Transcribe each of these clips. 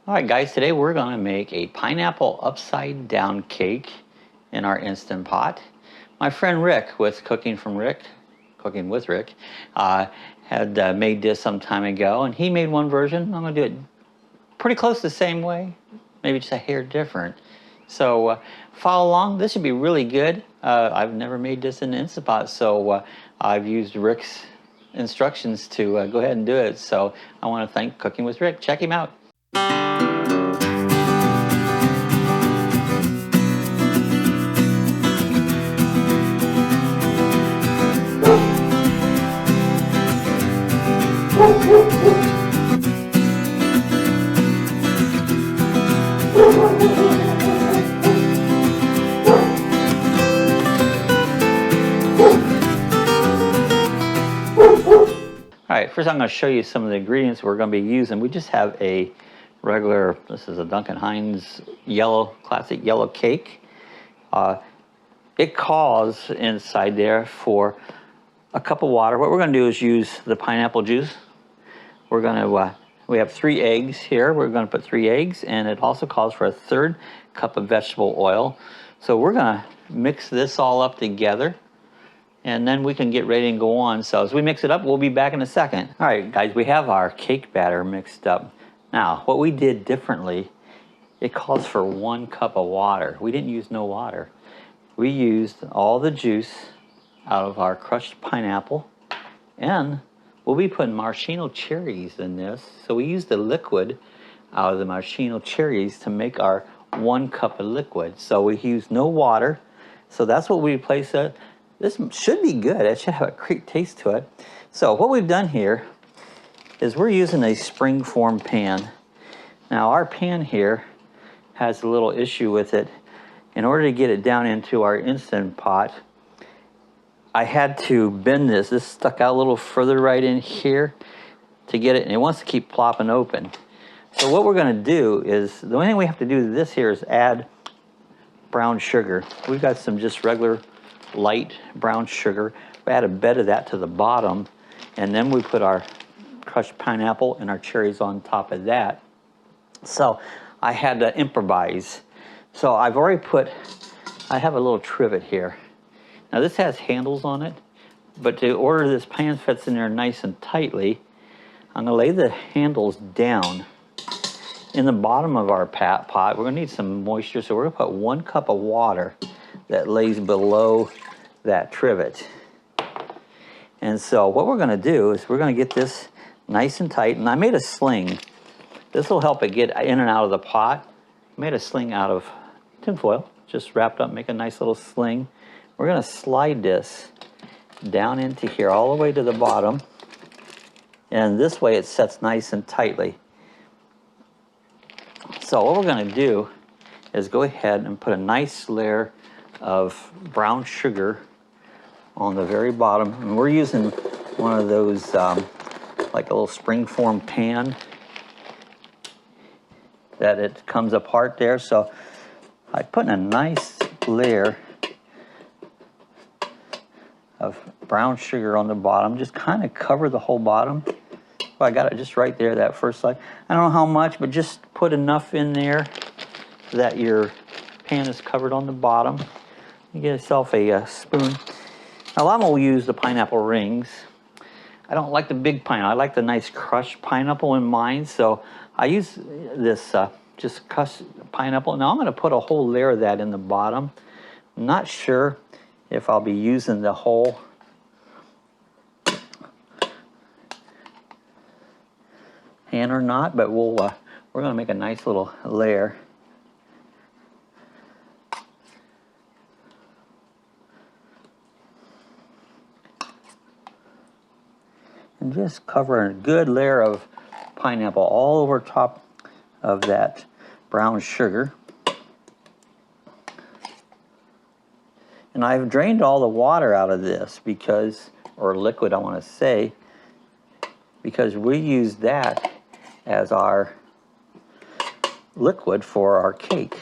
Alright guys, today we're going to make a pineapple upside down cake in our Instant Pot. My friend Rick with Cooking with Rick, had made this some time ago, and he made one version. I'm going to do it pretty close the same way, maybe just a hair different. So follow along. This should be really good. I've never made this in the Instant Pot, so I've used Rick's instructions to go ahead and do it. So I want to thank Cooking with Rick. Check him out. Alright, first I'm going to show you some of the ingredients we're going to be using. We just have a regular, this is a Duncan Hines classic yellow cake. It calls inside there for a cup of water. What we're going to do is use the pineapple juice. We're going to, we have 3 eggs here. We're going to put 3 eggs, and it also calls for a 1/3 cup of vegetable oil. So we're going to mix this all up together, and then we can get ready and go on. So as we mix it up, we'll be back in a second. All right, guys, we have our cake batter mixed up. Now, what we did differently, it calls for 1 cup of water. We didn't use no water. We used all the juice out of our crushed pineapple, and we'll be putting maraschino cherries in this. So we used the liquid out of the maraschino cherries to make our 1 cup of liquid. So we used no water. So that's what we replaced it. This should be good. It should have a great taste to it. So what we've done here is we're using a spring form pan. Now our pan here has a little issue with it. In order to get it down into our Instant Pot, I had to bend this. This stuck out a little further right in here to get it, and it wants to keep plopping open. So what we're going to do is, the only thing we have to do to this here is add brown sugar. We've got some just regular light brown sugar. We add a bed of that to the bottom, and then we put our crushed pineapple and our cherries on top of that. So I had to improvise. So I've already I have a little trivet here. Now this has handles on it, but to order this pan fits in there nice and tightly, I'm going to lay the handles down in the bottom of our pot. We're going to need some moisture, so we're going to put 1 cup of water that lays below that trivet. And so what we're going to do is we're going to get this nice and tight, and I made a sling. This will help it get in and out of the pot. I made a sling out of tin foil, just wrapped up, make a nice little sling. We're going to slide this down into here all the way to the bottom, and this way it sets nice and tightly. So what we're going to do is go ahead and put a nice layer of brown sugar on the very bottom, and we're using one of those like a little spring form pan that it comes apart there. So I put in a nice layer of brown sugar on the bottom, just kind of cover the whole bottom. Well, I got it just right there, that first slide. I don't know how much, but just put enough in there that your pan is covered on the bottom. You get yourself a spoon. Now, I'm going to use the pineapple rings. I don't like the big pineapple. I like the nice crushed pineapple in mine, so I use this just crushed pineapple. Now I'm going to put a whole layer of that in the bottom. I'm not sure if I'll be using the whole pan or not, but we're going to make a nice little layer. And just cover a good layer of pineapple all over top of that brown sugar. And I've drained all the water out of this because, or liquid I want to say, because we use that as our liquid for our cake.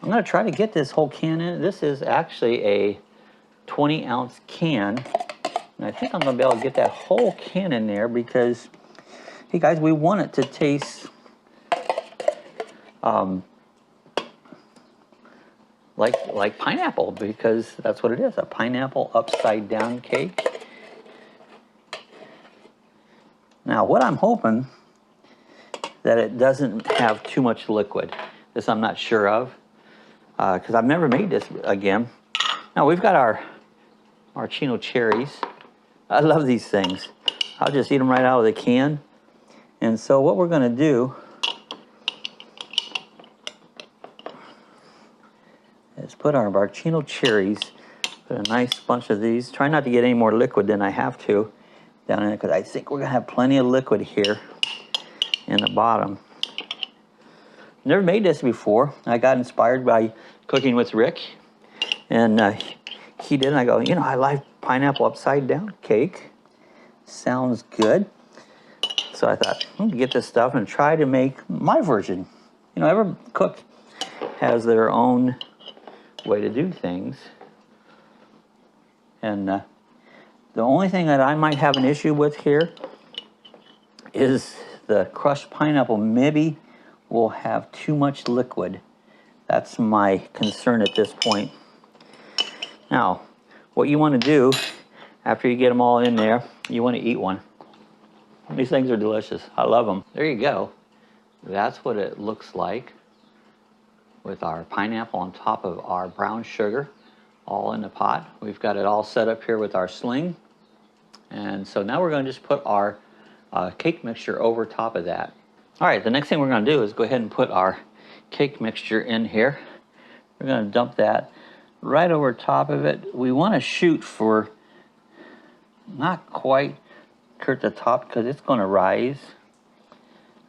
I'm going to try to get this whole can in. This is actually a 20-ounce can. And I think I'm going to be able to get that whole can in there because, hey guys, we want it to taste like pineapple, because that's what it is, a pineapple upside down cake. Now what I'm hoping that it doesn't have too much liquid. This I'm not sure of, because I've never made this again. Now we've got our maraschino cherries. I love these things. I'll just eat them right out of the can. And so what we're gonna do is put our maraschino cherries, put a nice bunch of these. Try not to get any more liquid than I have to down in it, because I think we're gonna have plenty of liquid here in the bottom. Never made this before. I got inspired by cooking with Rick, and he did, and I go, you know, I like pineapple upside down cake. Sounds good. So I thought, I'm gonna get this stuff and try to make my version. You know, every cook has their own way to do things. And the only thing that I might have an issue with here is the crushed pineapple maybe will have too much liquid. That's my concern at this point. Now, what you want to do after you get them all in there, you want to eat one. These things are delicious. I love them. There you go. That's what it looks like with our pineapple on top of our brown sugar, all in the pot. We've got it all set up here with our sling. And so now we're going to just put our cake mixture over top of that. All right, the next thing we're going to do is go ahead and put our cake mixture in here. We're going to dump that right over top of it. We want to shoot for not quite at the top, because it's going to rise.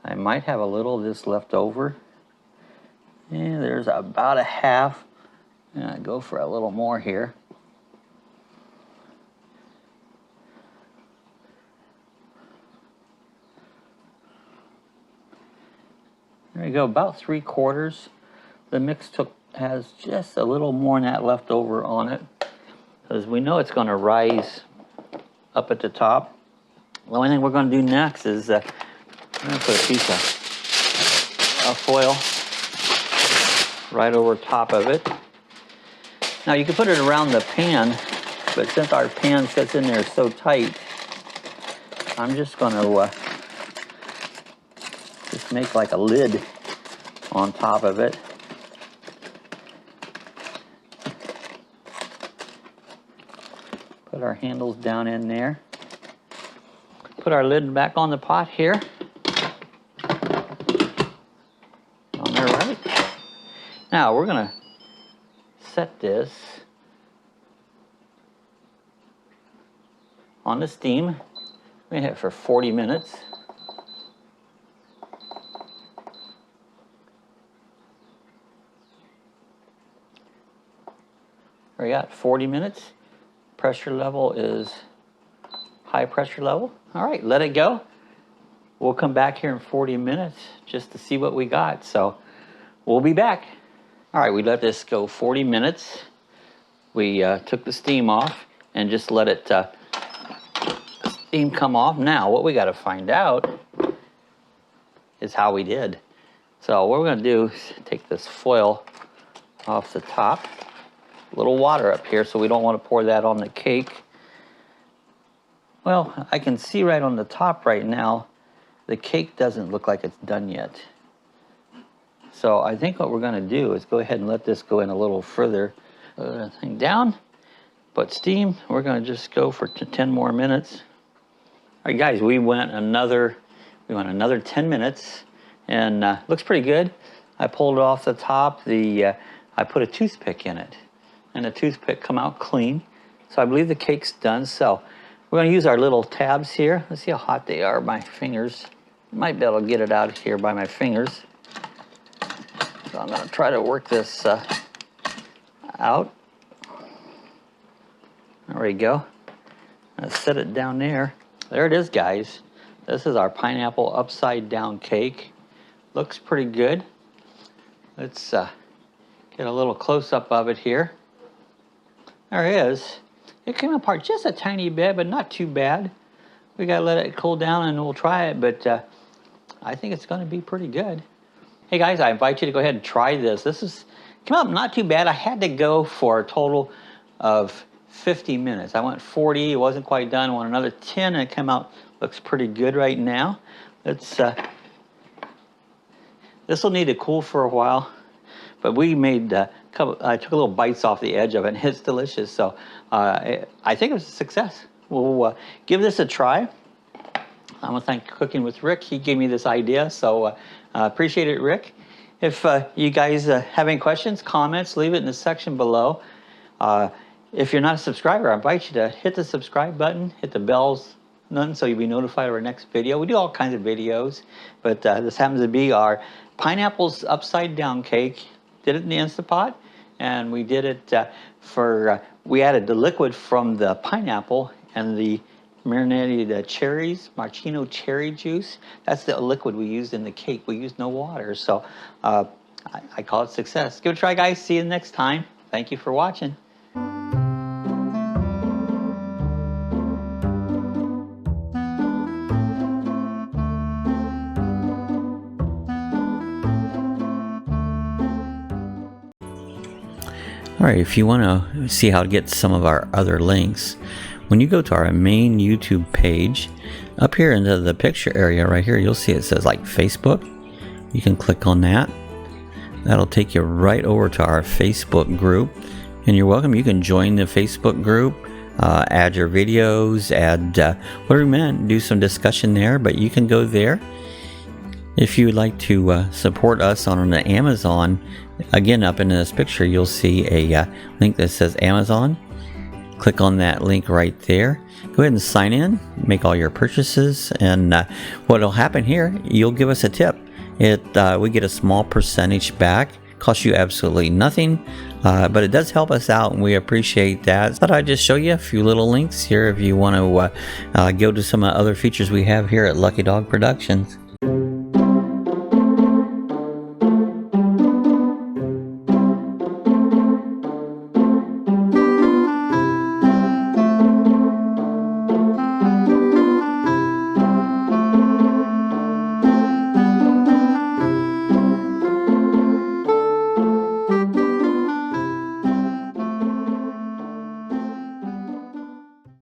I might have a little of this left over. And there's about a half. And I go for a little more here. There you go, about 3/4. The mix has just a little more than that left over on it, because we know it's going to rise up at the top. The only thing we're going to do next is I'm going to put a piece of foil right over top of it. Now you can put it around the pan, but since our pan sits in there so tight, I'm just going to just make like a lid on top of it. Put our handles down in there. Put our lid back on the pot here. On there, right? Now we're gonna set this on the steam. We're gonna hit it for 40 minutes. We got 40 minutes. Pressure level is high pressure level. All right, let it go. We'll come back here in 40 minutes just to see what we got. So we'll be back. All right, we let this go 40 minutes. We took the steam off and just let it steam come off. Now what we got to find out is how we did. So what we're going to do is take this foil off the top. A little water up here, so we don't want to pour that on the cake. Well, I can see right on the top right now, the cake doesn't look like it's done yet. So I think what we're going to do is go ahead and let this go in a little further. Thing down, but steam, we're going to just go for 10 more minutes. All right, guys, we went another 10 minutes, and looks pretty good. I pulled it off the top. I put a toothpick in it, and the toothpick come out clean. So I believe the cake's done. So we're going to use our little tabs here. Let's see how hot they are. My fingers. Might be able to get it out here by my fingers. So I'm going to try to work this out. There we go. Let's set it down there. There it is, guys. This is our pineapple upside down cake. Looks pretty good. Let's get a little close up of it here. There it is. It came apart just a tiny bit, but not too bad. We gotta let it cool down and we'll try it, but I think it's gonna be pretty good. Hey guys, I invite you to go ahead and try this. This is came out not too bad. I had to go for a total of 50 minutes. I went 40, it wasn't quite done. I went another 10 and it came out, looks pretty good right now. Let's this will need to cool for a while, but we made a couple, I took a little bites off the edge of it and it's delicious. So I think it was a success. We'll give this a try. I want to thank Cooking with Rick. He gave me this idea, so appreciate it, Rick. If you guys have any questions, comments, leave it in the section below. If you're not a subscriber, I invite you to hit the subscribe button, hit the bells so you'll be notified of our next video. We do all kinds of videos, but this happens to be our pineapples upside down cake. Did it in the Instapot, and we did it we added the liquid from the pineapple and the marinated cherries, maraschino cherry juice. That's the liquid we used in the cake. We used no water, so I call it success. Give it a try, guys. See you next time. Thank you for watching. All right, if you want to see how to get some of our other links, when you go to our main YouTube page, up here into the picture area right here, you'll see it says like Facebook. You can click on that. That'll take you right over to our Facebook group. And you're welcome. You can join the Facebook group, add your videos, add whatever you meant, do some discussion there, but you can go there. If you would like to support us on the Amazon, again, up in this picture, you'll see a link that says Amazon. Click on that link right there. Go ahead and sign in, make all your purchases, and what will happen here, you'll give us a tip. We get a small percentage back. Costs you absolutely nothing, but it does help us out, and we appreciate that. Thought I'd just show you a few little links here if you want to go to some other features we have here at Lucky Dog Productions.